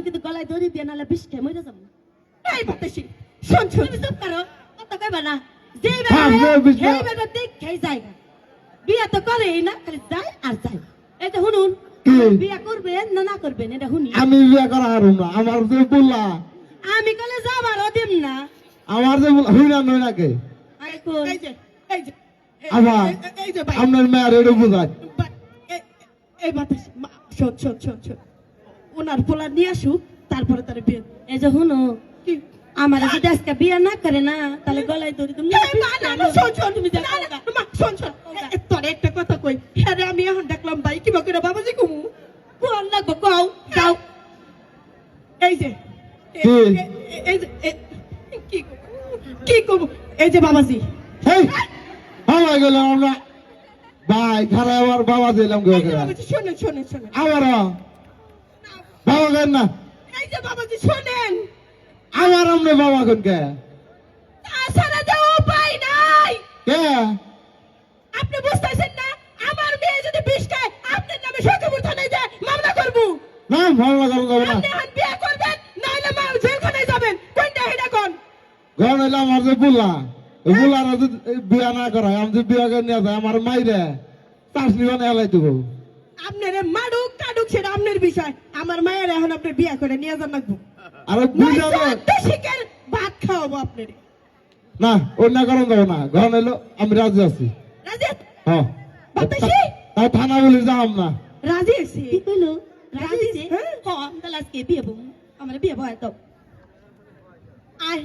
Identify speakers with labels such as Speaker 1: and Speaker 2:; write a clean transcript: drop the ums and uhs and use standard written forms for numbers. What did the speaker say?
Speaker 1: কিন্তু গলায় দড়ি দিয়ে নালে বিষ খেয়ে মরে যাবো।
Speaker 2: এই বাতাসি শোন শোন
Speaker 1: তুমি চুপ করো, কথা কইবা না। যে
Speaker 3: হ্যাঁ,
Speaker 1: খেয়ে যায় বিয়া তো করেই না, খালি যায় আর যায়। এই যে শুনুন,
Speaker 3: কি?
Speaker 1: বিয়া করবেন না না করবেন এটা শুনি।
Speaker 3: আমি বিয়ে করা হারুম না, আমার যে বললা
Speaker 1: আমি কলে যাবারও দিম না।
Speaker 3: আমার যে হই না নই নাকে
Speaker 1: আরে কোন
Speaker 2: এই যে এই যে
Speaker 3: আবার
Speaker 2: এই যে ভাই
Speaker 3: আপনার মেয়ের এটা বুঝায়
Speaker 2: এই বাতাসি শোন শোন শোন শোন ওনার পোলা নিয়ে আসুক তারপরে তার বিয়ে
Speaker 1: এই যে শুনো,
Speaker 2: কি
Speaker 1: আমার যদি আজকে বিয়া না করে না তাহলে গলায় দড়ি তুমি
Speaker 2: শোন শোন তুমি শোন শোন তোর একটা কথা কই হ্যাঁ রে, আমি এখন দেখলাম ভাই কি বকে বাবাজি কুমু
Speaker 1: কোন লাগবো কও যাও।
Speaker 2: এই যে
Speaker 3: কি?
Speaker 2: এই যে কি কি করব এই যে বাবাজি
Speaker 3: হেই ভালো গেল আমরা ভাই খারাপ আমার বাবা দিলাম
Speaker 2: এই যে বাবাজি শোনেন শোনেন শোনেন
Speaker 3: আমার বাবা কেন না
Speaker 2: এই যে বাবাজি শোনেন
Speaker 3: আমার আমনে বাবা কোন কে
Speaker 2: তাছাড়া যে উপায় নাই
Speaker 3: কে
Speaker 2: আপনি বুঝতেছেন না আমার মেয়ে যদি বিষ খায় আপনার নামে সখীপুর থানায় যায় মামলা করব
Speaker 3: না ভালো লাগাল যাবো না
Speaker 2: আপনি এখন বিয়ে করবেন নাইলে মা জেলখানায় যাবেন কোনটা হেডা কোন
Speaker 3: ঘর হইলে আমার যে বুলা বুলার বিয়া না করা আমি যে বিয়া করে নিয়ে যায় আমার মাইরে চাষনি বানিয়ে হেলাই দেবো
Speaker 2: আপনারে মাডুক কাডুক সেটা আপনার বিষয় আমার মায়ের এখন আপনার বিয়ে করে নিয়ে যান লাগবো
Speaker 3: আর বুঝাবো
Speaker 2: শিখের ভাত খাওয়াবো আপনার
Speaker 3: না অন্য কারণ যাবো না ঘর হইলো আমি রাজি আছি
Speaker 2: রাজি
Speaker 3: হ্যাঁ
Speaker 2: বাতাসি
Speaker 3: তাই থানা বলি যাম না
Speaker 2: রাজি আছি
Speaker 1: কি কইলো রাজি
Speaker 2: রাজি
Speaker 1: যে
Speaker 2: হ্যাঁ?
Speaker 1: হ্যাঁ তাহলে আজকে বিয়ে বউ আমার বিয়ে বয় তো আয়